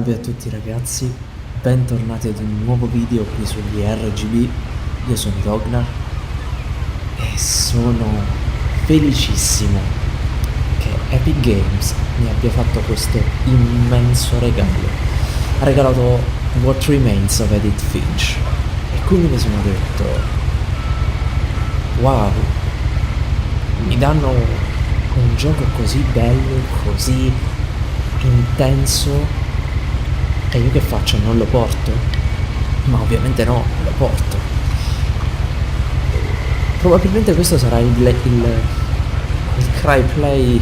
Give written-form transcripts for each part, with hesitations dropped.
Salve a tutti ragazzi, bentornati ad un nuovo video qui sugli RGB. Io sono Rognar e sono felicissimo che Epic Games mi abbia fatto questo immenso regalo. Ha regalato What Remains of Edith Finch e quindi mi sono detto wow, mi danno un gioco così bello, così intenso, e io che faccio? Non lo porto? Ma ovviamente no, lo porto. Probabilmente questo sarà il Cry Play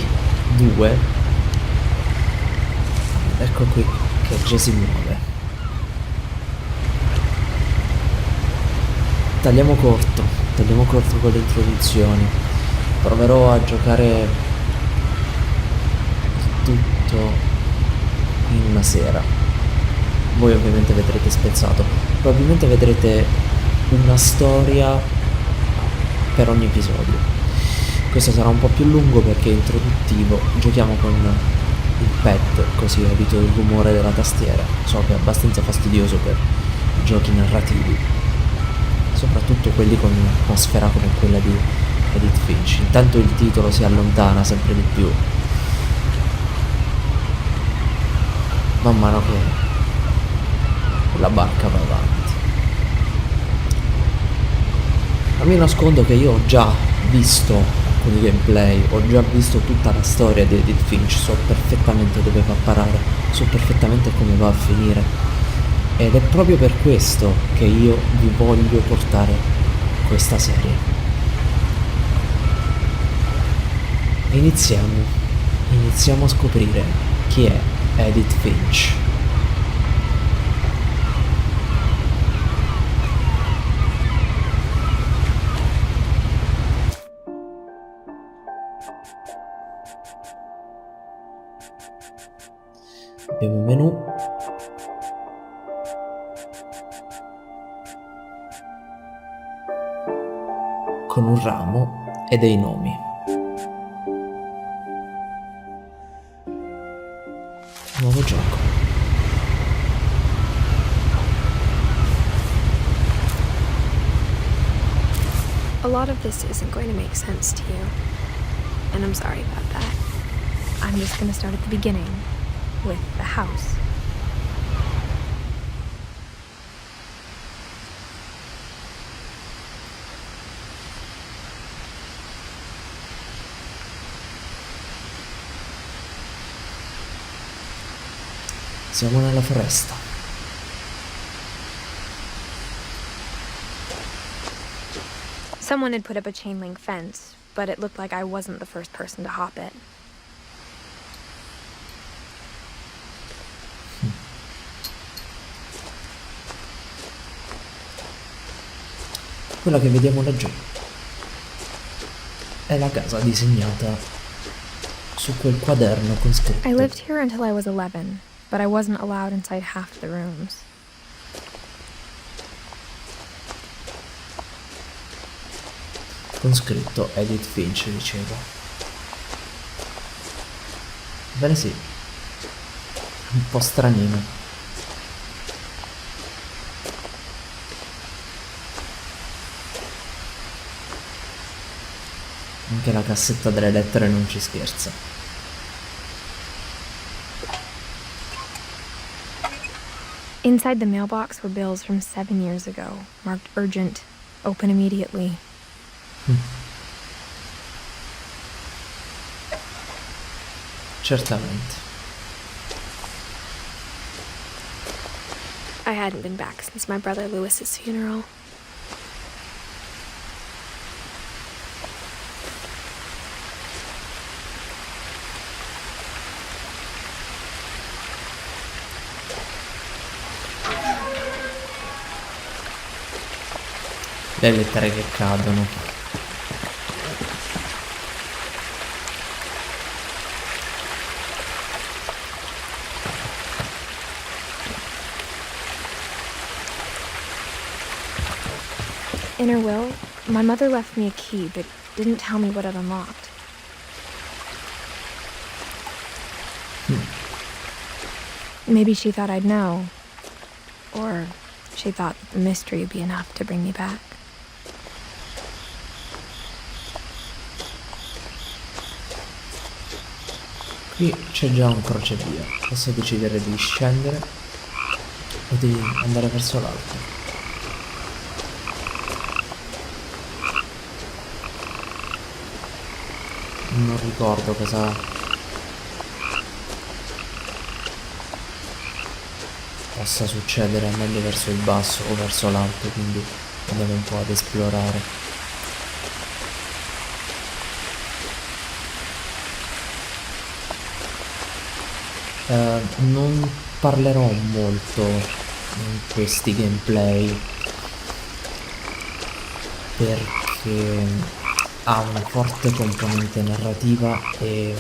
2. Ecco qui che già si muove. Tagliamo corto con le introduzioni. Proverò a giocare tutto in una sera. Voi ovviamente vedrete spezzato, probabilmente vedrete una storia per ogni episodio. Questo sarà un po' più lungo perché è introduttivo. Giochiamo con il pad così evito il rumore della tastiera. So che è abbastanza fastidioso per giochi narrativi, soprattutto quelli con un'atmosfera come quella di Edith Finch. Intanto il titolo si allontana sempre di più man mano che la barca va avanti. Non mi nascondo che io ho già visto alcuni gameplay, ho già visto tutta la storia di Edith Finch, so perfettamente dove va a parare, so perfettamente come va a finire, ed è proprio per questo che io vi voglio portare questa serie. Iniziamo a scoprire chi è Edith Finch. Abbiamo un menu, con un ramo e dei nomi. Nuovo gioco. A lot of this isn't going to make sense to you, and I'm sorry about that. I'm just going to start at the beginning, with the house. Siamo nella foresta. Someone had put up a chain link fence, but it looked like I wasn't the first person to hop it. Quella che vediamo laggiù è la casa disegnata su quel quaderno con scritto. I lived here until I was 11, but I wasn't allowed inside half the rooms. Con scritto Edith Finch, dicevo. Bene sì, un po' stranino. Anche la cassetta delle lettere non ci scherza. Inside the mailbox were bills from 7 years ago, marked urgent, open immediately. Certamente. I hadn't been back since my brother Lewis's funeral. Le lettere che cadono. In her will, my mother left me a key, but didn't tell me what it unlocked. Maybe she thought I'd know. Or she thought that the mystery would be enough to bring me back. Qui c'è già un crocevia. Posso decidere di scendere o di andare verso l'alto. Non ricordo cosa possa succedere andando verso il basso o verso l'alto, quindi andiamo un po' ad esplorare. Non parlerò molto in questi gameplay perché ha una forte componente narrativa ed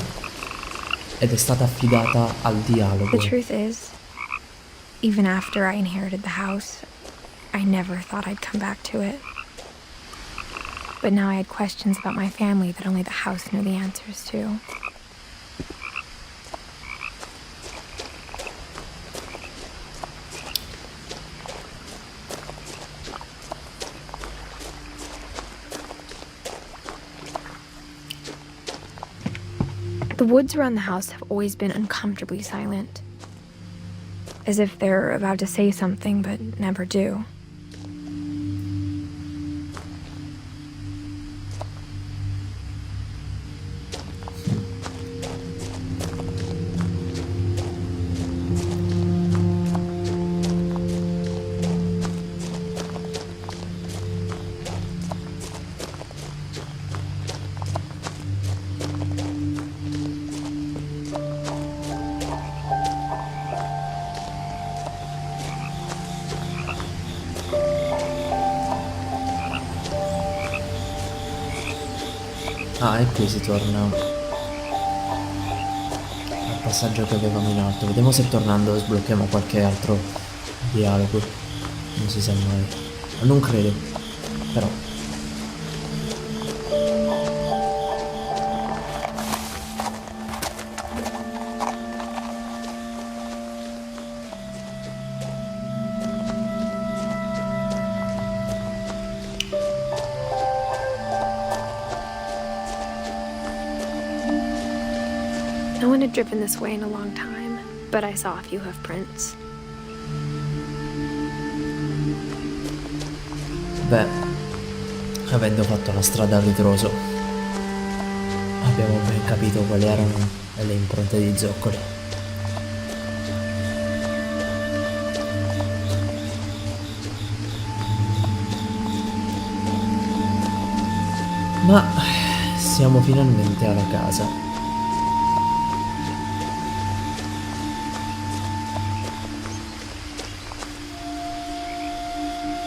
è stata affidata al dialogo. The truth is, even after I inherited the house, I never thought I'd come back to it. But now I had questions about my family that only the house knew the answers to. The woods around the house have always been uncomfortably silent, as if they're about to say something but never do. Ah, e qui si torna al passaggio che avevamo in alto. Vediamo se tornando sblocchiamo qualche altro dialogo. Non si sa mai. Non credo, però. No one had driven this way in a long time, but I saw a few hoof prints. Beh, avendo fatto la strada a ritroso, abbiamo ben capito quali erano le impronte di zoccoli. Ma siamo finalmente alla casa.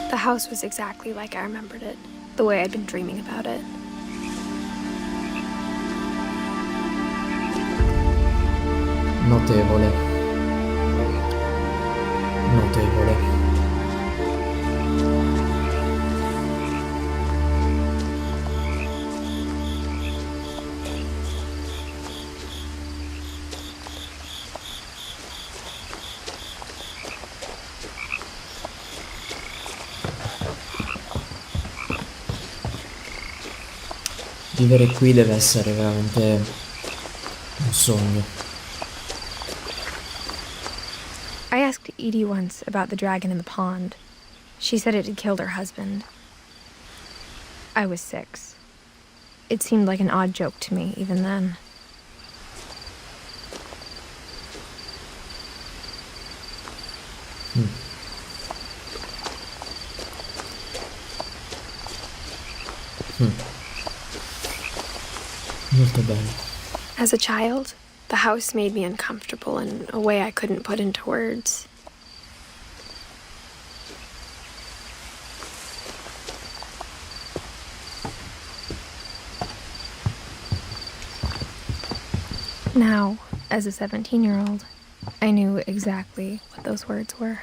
The house was exactly like I remembered it, the way I'd been dreaming about it. Notevole. Notevole. Vivere qui deve essere veramente un sogno. I asked Edie once about the dragon in the pond. She said it had killed her husband. I was 6. It seemed like an odd joke to me, even then. Molto bene. As a child, the house made me uncomfortable in a way I couldn't put into words. Now, as a 17-year-old, I knew exactly what those words were.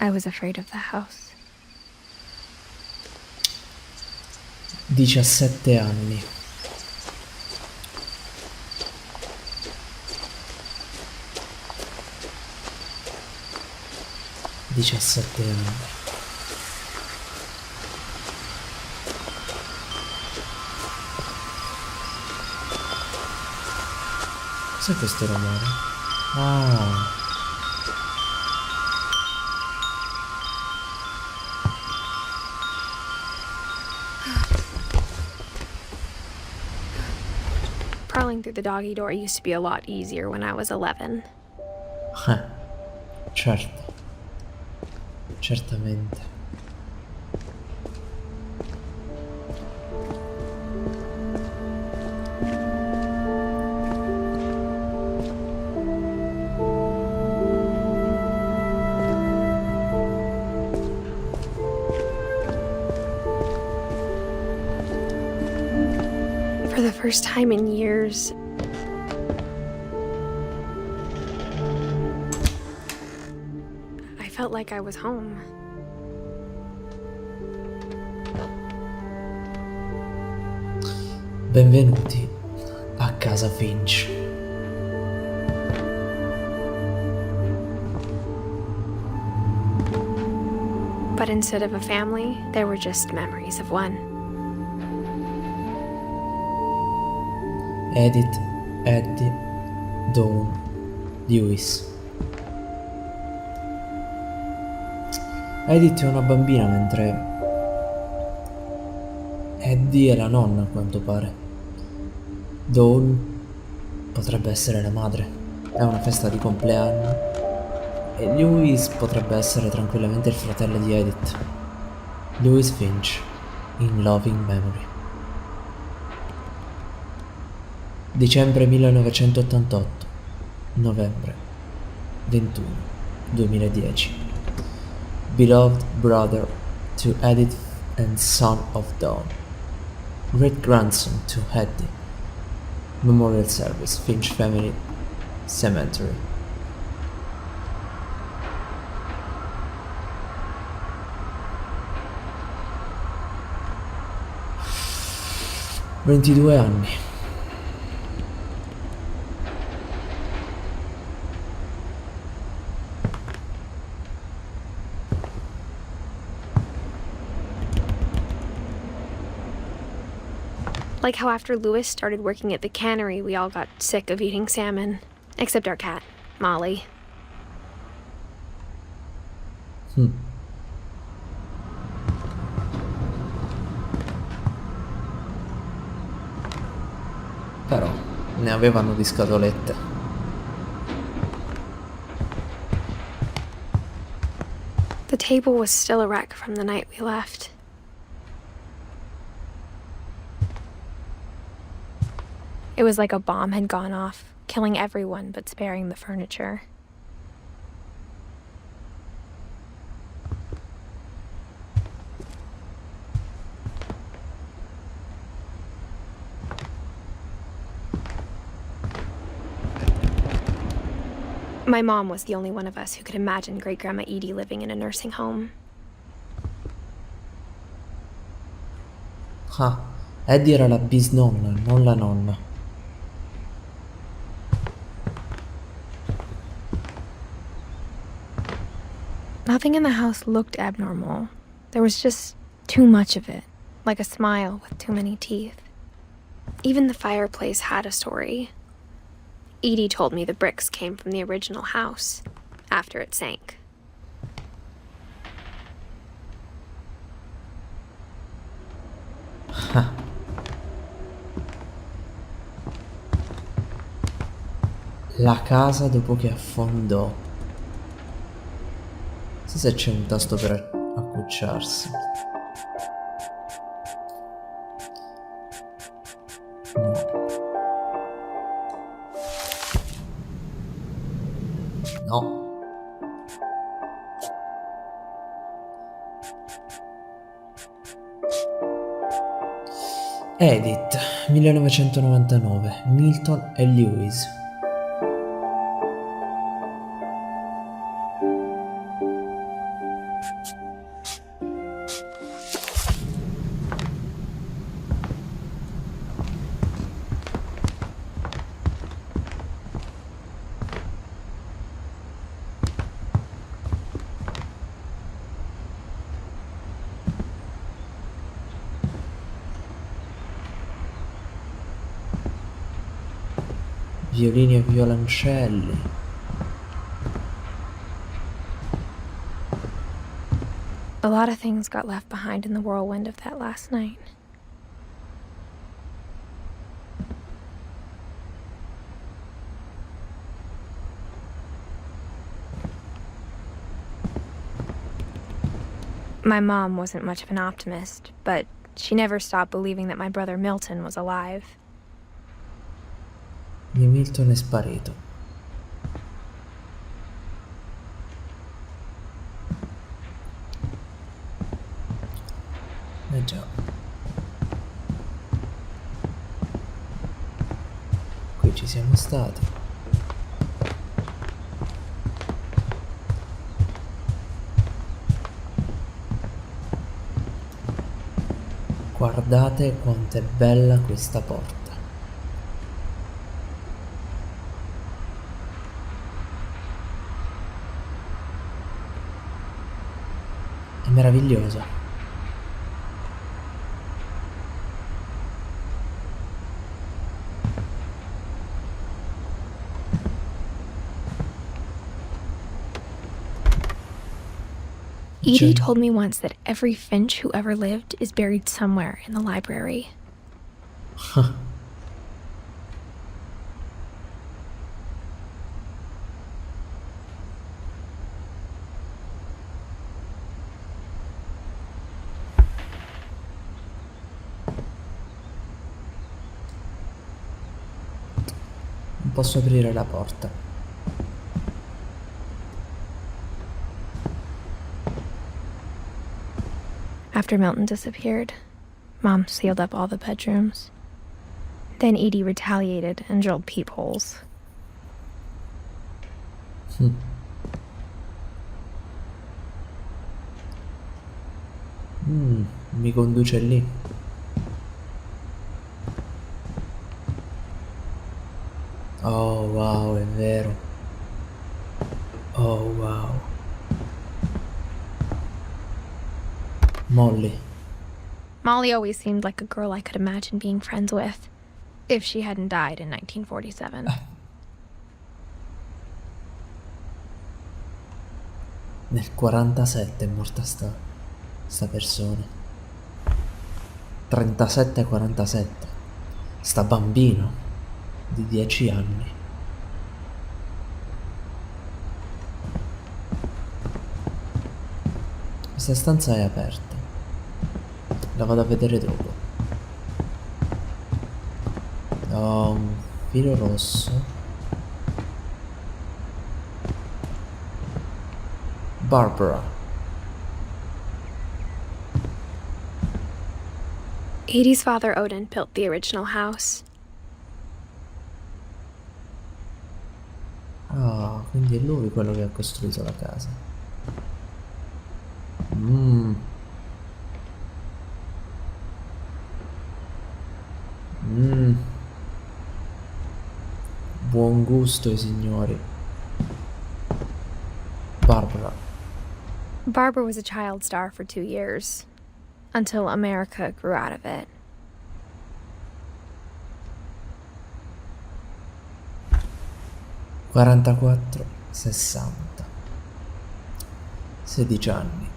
I was afraid of the house. 17 anni. 17 anni. Cos'è questo rumore? Ah, Crawling through the doggy door used to be a lot easier when I was 11. certo, certamente. For the first time in years, I felt like I was home. Benvenuti a casa Finch. But instead of a family, there were just memories of one. Edith, Eddie, Dawn, Lewis. Edith è una bambina mentre Eddie è la nonna a quanto pare. Dawn potrebbe essere la madre. È una festa di compleanno. E Lewis potrebbe essere tranquillamente il fratello di Edith. Lewis Finch, in Loving Memory. Dicembre 1988, novembre 21, 2010. Beloved brother to Edith and son of Dawn. Great grandson to Eddie. Memorial service, Finch Family Cemetery. Ventidue anni. Like how after Lewis started working at the cannery, we all got sick of eating salmon. Except our cat, Molly. Però ne avevano di scatolette. The table was still a wreck from the night we left. It was like a bomb had gone off, killing everyone but sparing the furniture. My mom was the only one of us who could imagine Great-Grandma Edie living in a nursing home. Ah, Eddie era la bisnonna, non la nonna. Nothing in the house looked abnormal. There was just too much of it, like a smile with too many teeth. Even the fireplace had a story. Edie told me the bricks came from the original house, after it sank. La casa dopo che affondò. Non so se c'è un tasto per accucciarsi. No. No. Edith, 1999, Milton e Lewis. violini e violoncelli. A lot of things got left behind in the whirlwind of that last night. My mom wasn't much of an optimist, but she never stopped believing that my brother Milton was alive. Di Milton è sparito. Eh già. Qui ci siamo stati. Guardate quanto è bella questa porta. È meravigliosa. Edie told me once that every Finch who ever lived is buried somewhere in the library. Non posso aprire la porta. After Milton disappeared, Mom sealed up all the bedrooms. Then Edie retaliated and drilled peepholes. Mi conduce lì. Oh wow, è vero. Oh wow. Molly. Molly always seemed like a girl I could imagine being friends with, if she hadn't died in 1947. Nel 47 è morta sta persona. 37-47. Sta bambino di 10 anni. Questa stanza è aperta. La vado a vedere dopo. Ho un filo rosso. Barbara. Edie's father Odin built the original house. Ah, quindi è lui quello che ha costruito la casa. Buon gusto, i signori. Barbara. Barbara was a child star for 2 years, until America grew out of it. (44, 60) 16 anni.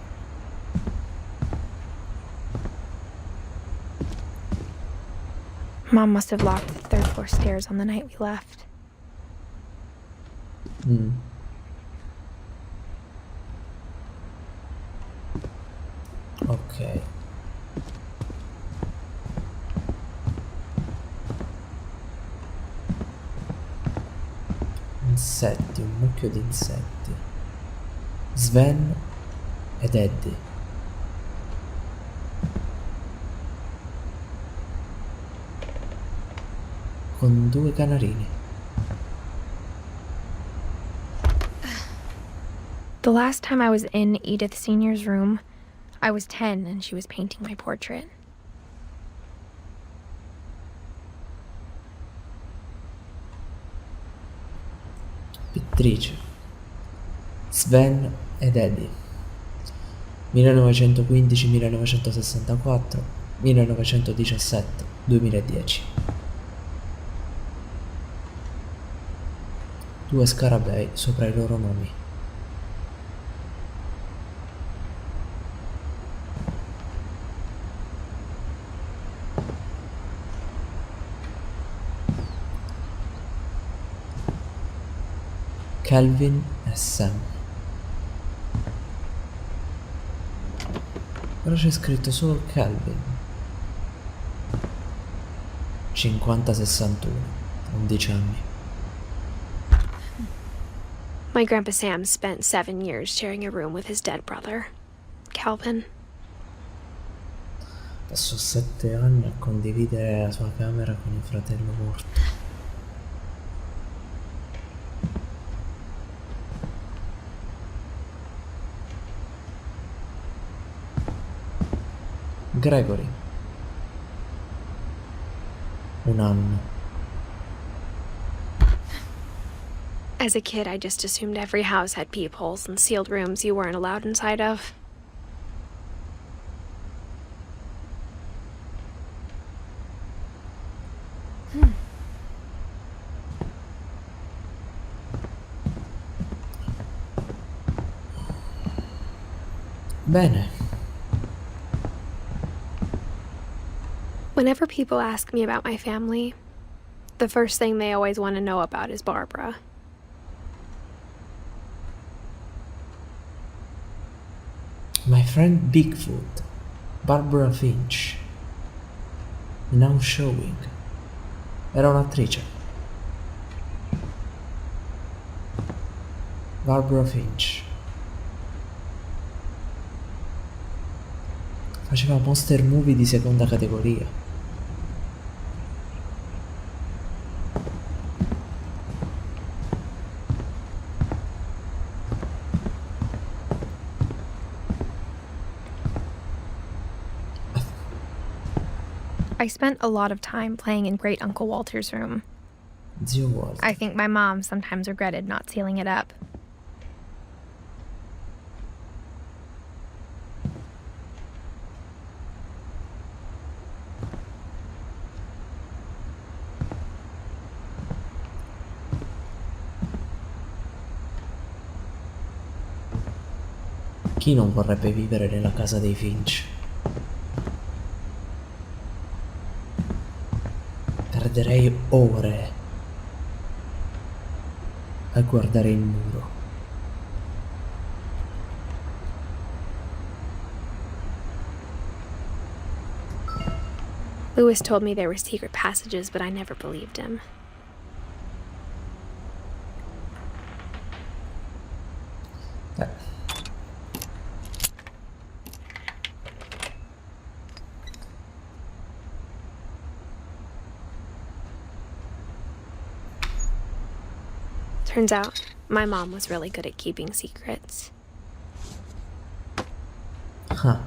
Mom must have locked the third floor stairs on the night we left. Ok. Insetti, un mucchio di insetti. Sven ed Eddie. Con 2 canarini. The last time I was in Edith Senior's room, I was 10 and she was painting my portrait. Pittrice. Sven ed Eddie. 1915, 1964, 1917, 2010. Due scarabei sopra i loro nomi. Calvin e Sam. Ora c'è scritto solo Calvin. 50-61, 11 anni. My Grandpa Sam spent 7 years sharing a room with his dead brother, Calvin. Passò 7 anni a condividere la sua camera con il fratello morto. Gregory. 1 anno. As a kid, I just assumed every house had peepholes and sealed rooms you weren't allowed inside of. Bene. Whenever people ask me about my family, the first thing they always want to know about is Barbara. My friend Bigfoot, Barbara Finch. Now showing. Era un'attrice. Barbara Finch. Faceva monster movie di seconda categoria. I spent a lot of time playing in Great Uncle Walter's room. Zio Walter. I think my mom sometimes regretted not sealing it up. Chi non vorrebbe vivere nella casa dei Finch? Perderei ore a guardare il muro. Lewis told me there were secret passages, but I never believed him. Turns out, my mom was really good at keeping secrets. Huh.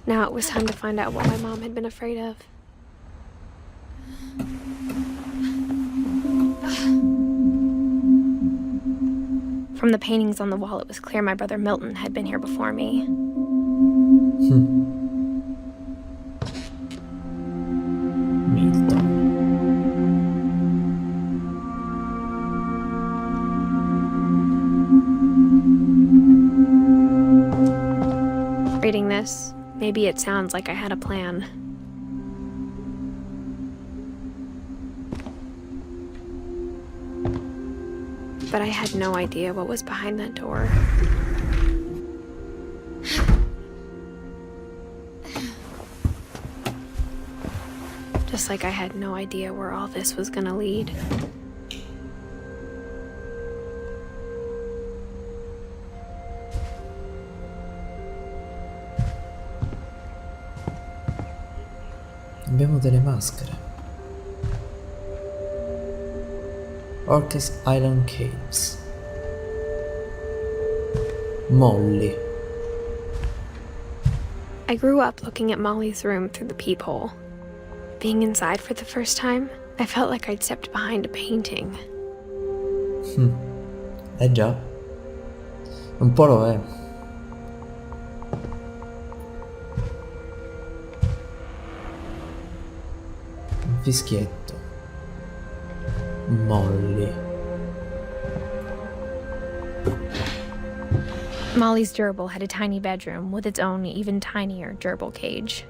Now it was time to find out what my mom had been afraid of. From the paintings on the wall, it was clear my brother Milton had been here before me. Milton. Reading this, maybe it sounds like I had a plan. But I had no idea what was behind that door. Just like I had no idea where all this was gonna lead. Abbiamo delle maschere. Orcas Island Caves. Molly. I grew up looking at Molly's room through the peephole. Being inside for the first time, I felt like I'd stepped behind a painting. Eh già. Un po' lo è. fischietto. Molly. Molly's gerbil had a tiny bedroom with its own even tinier gerbil cage.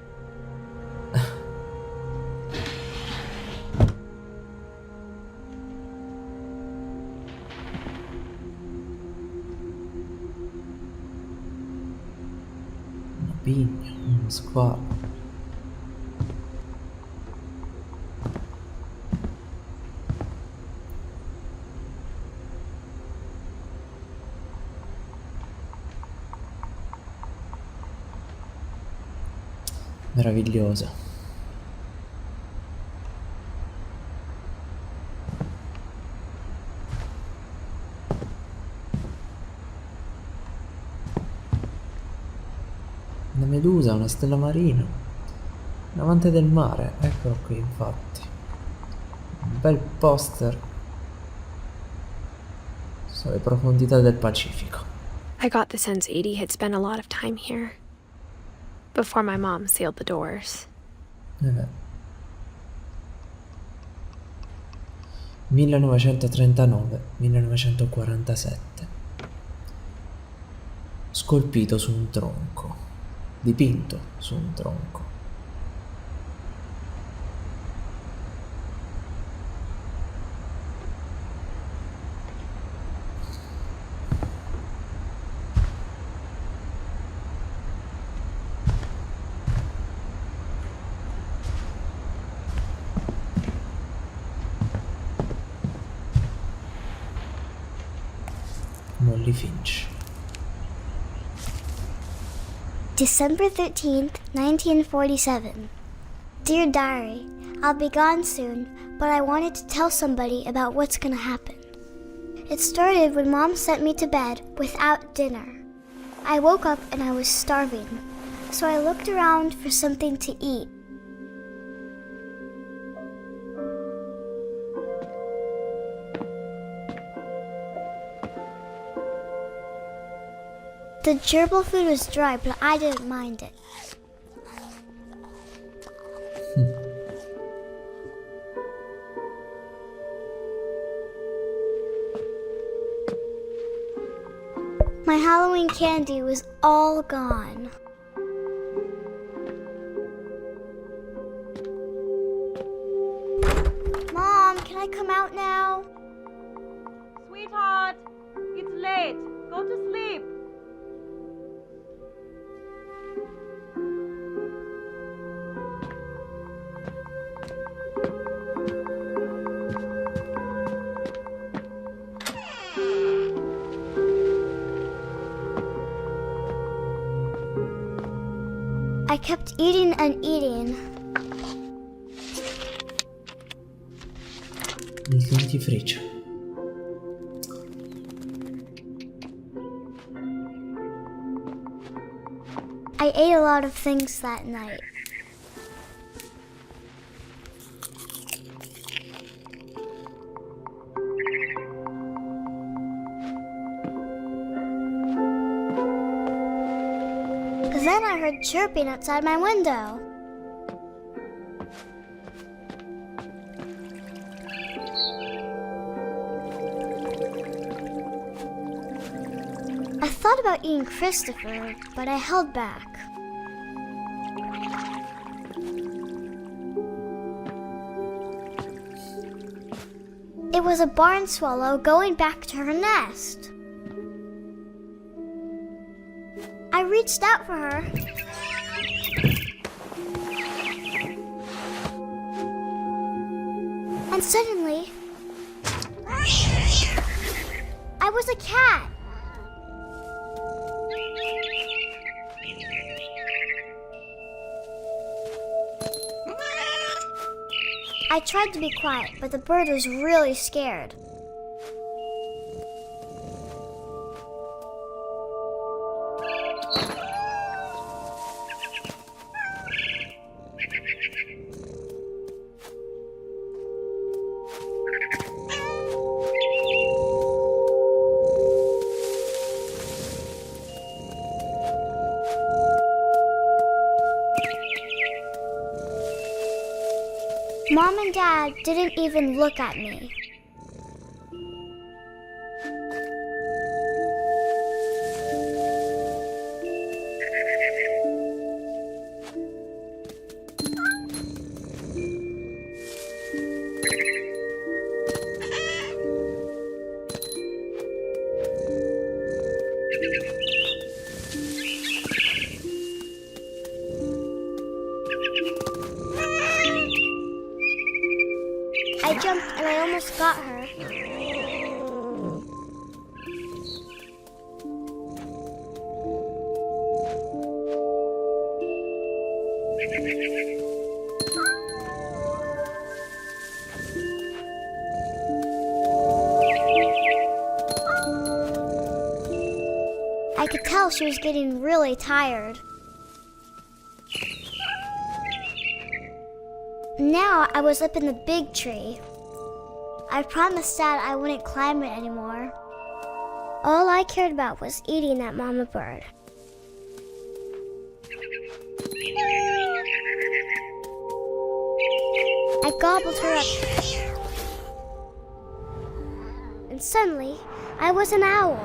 Una pigna, uno squalo. Meravigliosa. Una medusa, una stella marina. Un amante del mare, eccolo qui infatti. Un bel poster sulle profondità del Pacifico. I got the sense Edie had spent a lot of time here before my mom sealed the doors. 1939-1947. Scolpito su un tronco, dipinto su un tronco. Edith Finch. December 13th, 1947. Dear Diary, I'll be gone soon, but I wanted to tell somebody about what's gonna happen. It started when Mom sent me to bed without dinner. I woke up and I was starving, so I looked around for something to eat. The gerbil food was dry, but I didn't mind it. My Halloween candy was all gone. Mom, can I come out now? Sweetheart, it's late. Go to sleep. I kept eating and eating. Il dentifricio. I ate a lot of things that night. Then I heard chirping outside my window. I thought about eating Christopher, but I held back. It was a barn swallow going back to her nest. I reached out for her. And suddenly, I was a cat. I tried to be quiet, but the bird was really scared. Mom and Dad didn't even look at me. I jumped and I almost got her. I could tell she was getting really tired. Now I was up in the big tree. I promised Dad I wouldn't climb it anymore. All I cared about was eating that mama bird. I gobbled her up. And suddenly, I was an owl.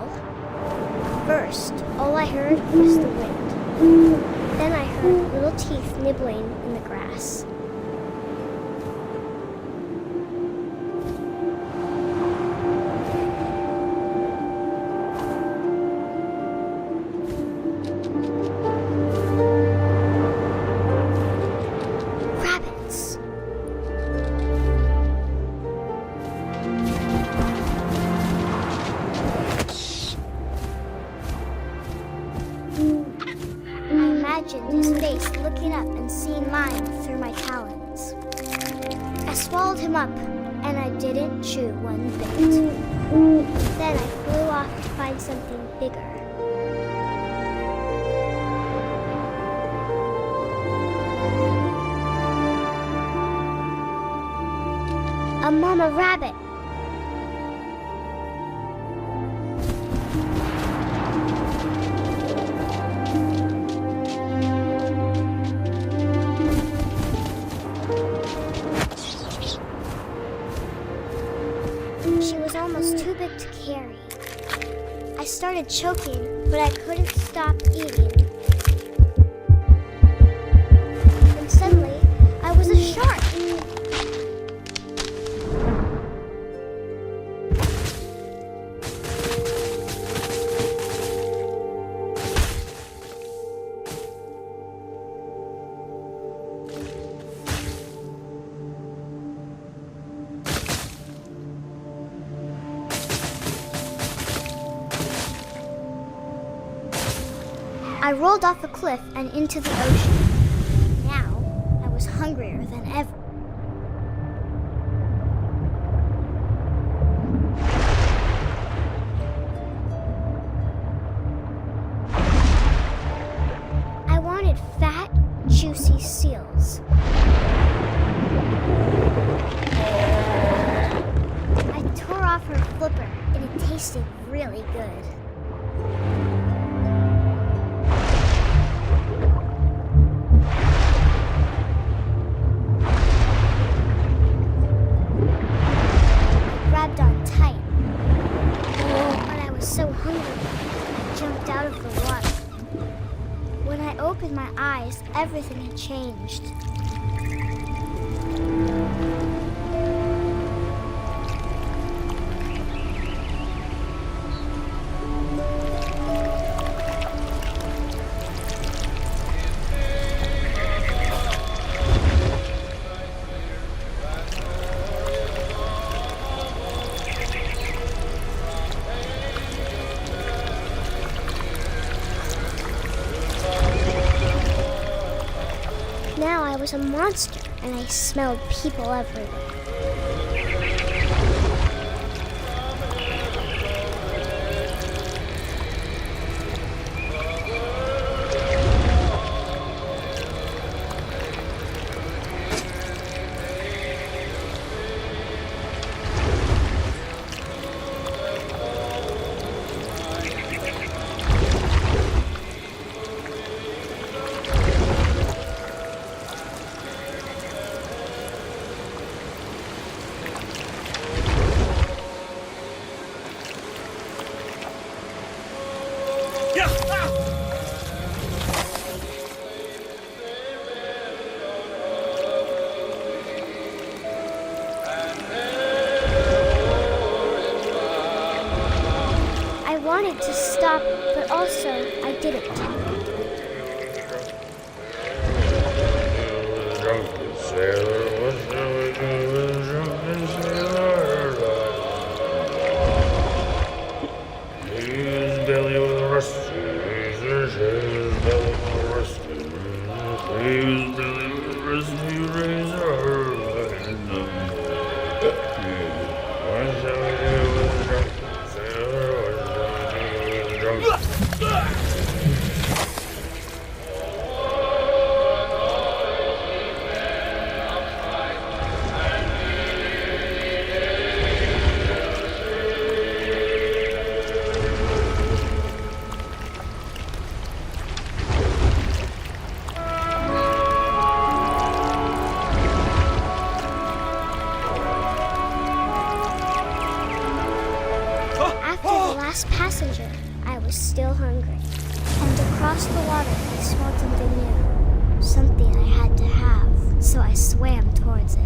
First, all I heard was the wind. Then I heard little teeth nibbling in the grass. Rabbits. I imagined his face looking up and seeing mine through my talons. I swallowed him up, and I didn't chew one bit. Then I flew off to find something bigger. A mama rabbit. She was almost too big to carry. I started choking, but I couldn't stop eating. And suddenly, I was a shark. I rolled off a cliff and into the ocean. Now, I was hungrier than ever. I wanted fat, juicy seals. I tore off her flipper, and it tasted really good. Opened my eyes, everything had changed. Now I was a monster, and I smelled people everywhere. I wanted to stop, but also I didn't. Passenger, I was still hungry. And across the water, I smelled something new. Something I had to have, so I swam towards it.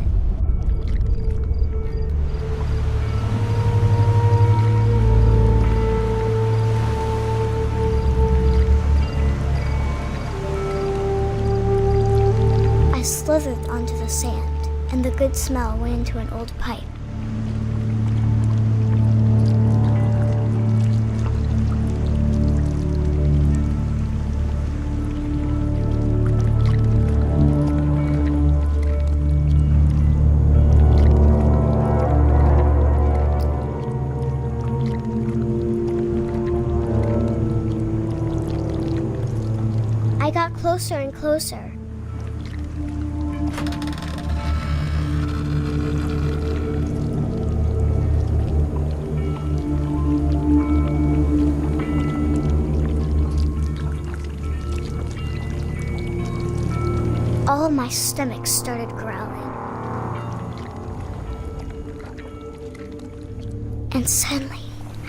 I slithered onto the sand, and the good smell went into an old pipe. I got closer and closer. All of my stomach started growling. And suddenly,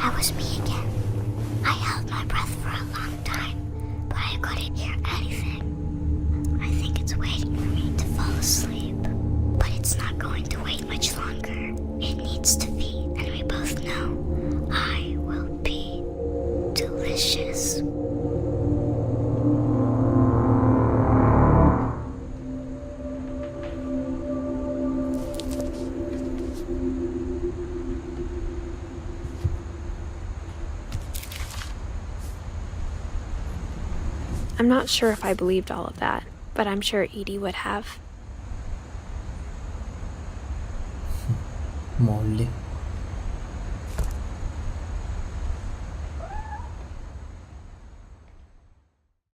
I was me again. I held my breath for a long time, but I couldn't hear anything. I think it's waiting for me to fall asleep, but it's not going to wait much longer. It needs to feed, and we both know I will be delicious. I'm not sure if I believed all of that, but I'm sure Edie would have. Molly.